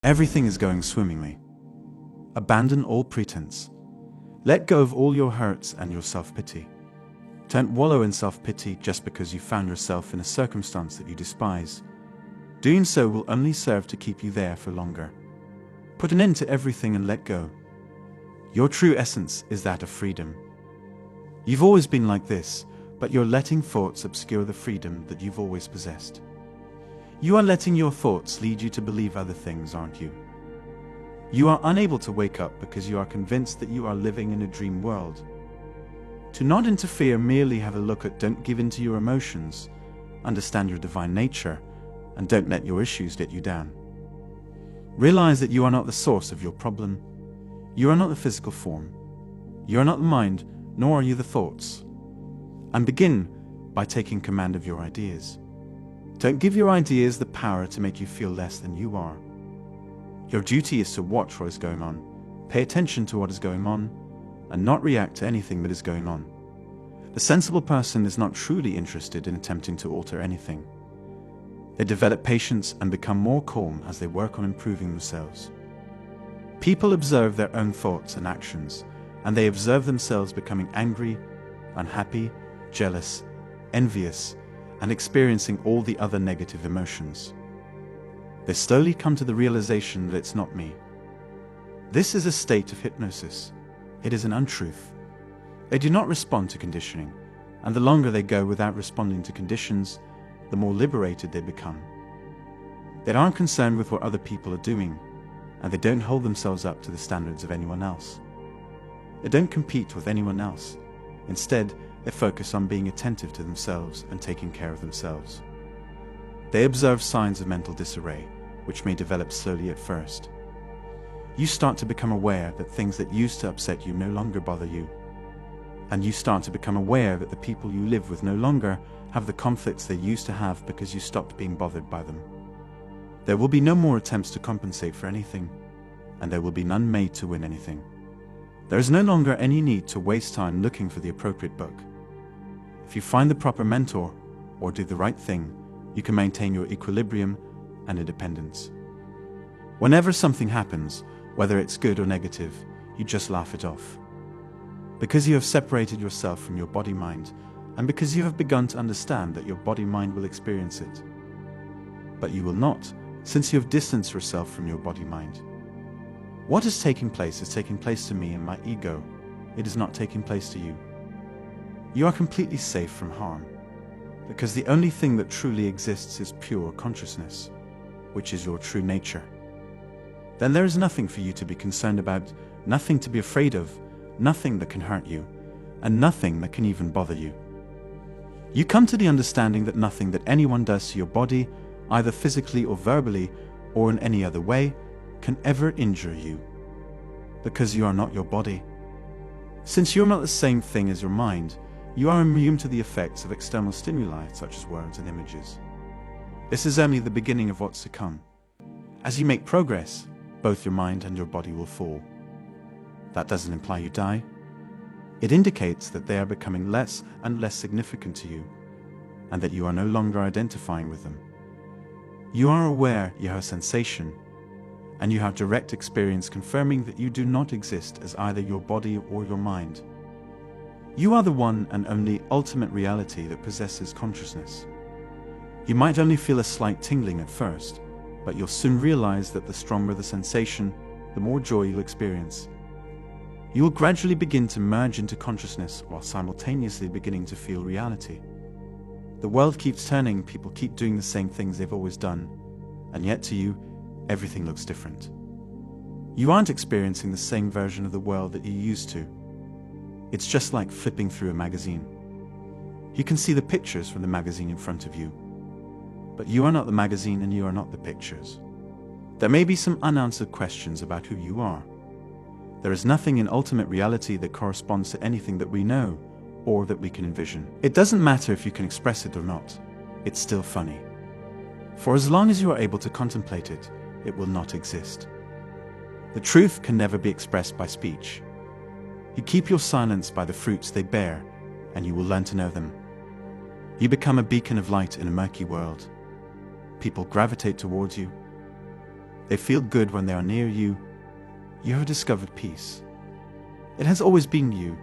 Everything is going swimmingly. Abandon all pretense. Let go of all your hurts and your self-pity. Don't wallow in self-pity just because you found yourself in a circumstance that you despise. Doing so will only serve to keep you there for longer. Put an end to everything and let go. Your true essence is that of freedom. You've always been like this, but you're letting thoughts obscure the freedom that you've always possessed. You are letting your thoughts lead you to believe other things, aren't you? You are unable to wake up because you are convinced that you are living in a dream world. To not interfere, merely have a look at, don't give in to your emotions, understand your divine nature, and don't let your issues get you down. Realize that you are not the source of your problem. You are not the physical form. You are not the mind, nor are you the thoughts. And begin by taking command of your ideas. Don't give your ideas the power to make you feel less than you are. Your duty is to watch what is going on, pay attention to what is going on, and not react to anything that is going on. The sensible person is not truly interested in attempting to alter anything. They develop patience and become more calm as they work on improving themselves. People observe their own thoughts and actions, and they observe themselves becoming angry, unhappy, jealous, envious, and experiencing all the other negative emotions. They slowly come to the realization that it's not me. This is a state of hypnosis. It is an untruth. They do not respond to conditioning, and the longer they go without responding to conditions, the more liberated they become. They aren't concerned with what other people are doing, and they don't hold themselves up to the standards of anyone else. They don't compete with anyone else. Instead, they focus on being attentive to themselves and taking care of themselves. They observe signs of mental disarray, which may develop slowly at first. You start to become aware that things that used to upset you no longer bother you. And you start to become aware that the people you live with no longer have the conflicts they used to have because you stopped being bothered by them. There will be no more attempts to compensate for anything, and there will be none made to win anything. There is no longer any need to waste time looking for the appropriate book. If you find the proper mentor or do the right thing, you can maintain your equilibrium and independence. Whenever something happens, whether it's good or negative, you just laugh it off. Because you have separated yourself from your body-mind, and because you have begun to understand that your body-mind will experience it. But you will not, since you have distanced yourself from your body-mind. What is taking place to me and my ego. It is not taking place to you. You are completely safe from harm, because the only thing that truly exists is pure consciousness, which is your true nature. Then there is nothing for you to be concerned about, nothing to be afraid of, nothing that can hurt you, and nothing that can even bother you. You come to the understanding that nothing that anyone does to your body, either physically or verbally, or in any other way, can ever injure you, because you are not your body. Since you are not the same thing as your mind, you are immune to the effects of external stimuli such as words and images. This is only the beginning of what's to come. As you make progress, both your mind and your body will fall. That doesn't imply you die. It indicates that they are becoming less and less significant to you, and that you are no longer identifying with them. You are aware you have a sensation, and you have direct experience confirming that you do not exist as either your body or your mind. You are the one and only ultimate reality that possesses consciousness. You might only feel a slight tingling at first, but you'll soon realize that the stronger the sensation, the more joy you'll experience. You will gradually begin to merge into consciousness while simultaneously beginning to feel reality. The world keeps turning, people keep doing the same things they've always done, and yet to you, everything looks different. You aren't experiencing the same version of the world that you used to. It's just like flipping through a magazine. You can see the pictures from the magazine in front of you, but you are not the magazine and you are not the pictures. There may be some unanswered questions about who you are. There is nothing in ultimate reality that corresponds to anything that we know or that we can envision. It doesn't matter if you can express it or not. It's still funny. For as long as you are able to contemplate it, it will not exist. The truth can never be expressed by speech. You keep your silence by the fruits they bear, and you will learn to know them. You become a beacon of light in a murky world. People gravitate towards you. They feel good when they are near you. You have discovered peace. It has always been you,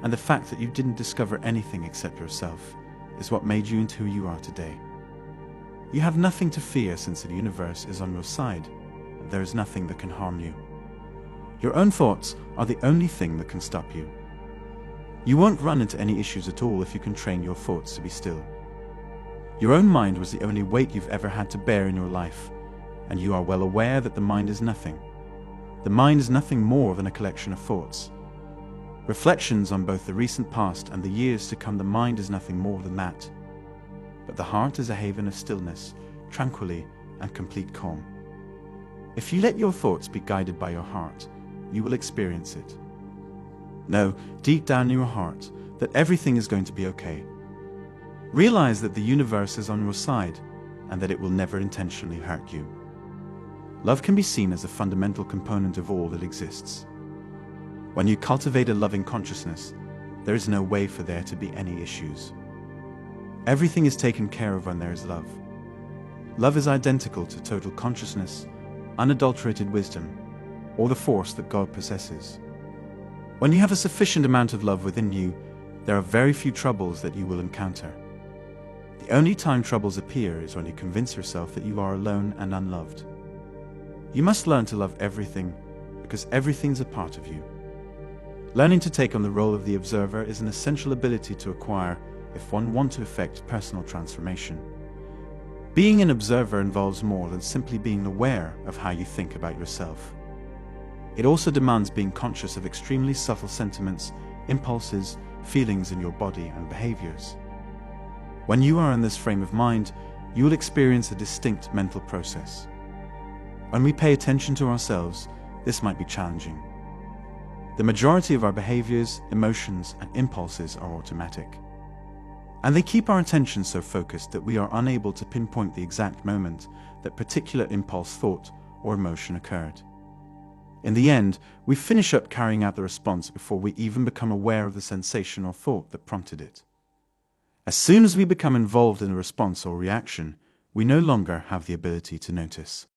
and the fact that you didn't discover anything except yourself is what made you into who you are today. You have nothing to fear since the universe is on your side, and there is nothing that can harm you. Your own thoughts are the only thing that can stop you. You won't run into any issues at all if you can train your thoughts to be still. Your own mind was the only weight you've ever had to bear in your life, and you are well aware that the mind is nothing. The mind is nothing more than a collection of thoughts. Reflections on both the recent past and the years to come, the mind is nothing more than that. But the heart is a haven of stillness, tranquility, and complete calm. If you let your thoughts be guided by your heart, you will experience it. Know, deep down in your heart, that everything is going to be okay. Realize that the universe is on your side, and that it will never intentionally hurt you. Love can be seen as a fundamental component of all that exists. When you cultivate a loving consciousness, there is no way for there to be any issues. Everything is taken care of when there is love. Love is identical to total consciousness, unadulterated wisdom, or the force that God possesses. When you have a sufficient amount of love within you, there are very few troubles that you will encounter. The only time troubles appear is when you convince yourself that you are alone and unloved. You must learn to love everything, because everything's a part of you. Learning to take on the role of the observer is an essential ability to acquire if one wants to effect personal transformation. Being an observer involves more than simply being aware of how you think about yourself. It also demands being conscious of extremely subtle sentiments, impulses, feelings in your body and behaviors. When you are in this frame of mind, you will experience a distinct mental process. When we pay attention to ourselves, this might be challenging. The majority of our behaviors, emotions, and impulses are automatic. And they keep our attention so focused that we are unable to pinpoint the exact moment that particular impulse, thought, or emotion occurred. In the end, we finish up carrying out the response before we even become aware of the sensation or thought that prompted it. As soon as we become involved in a response or reaction, we no longer have the ability to notice.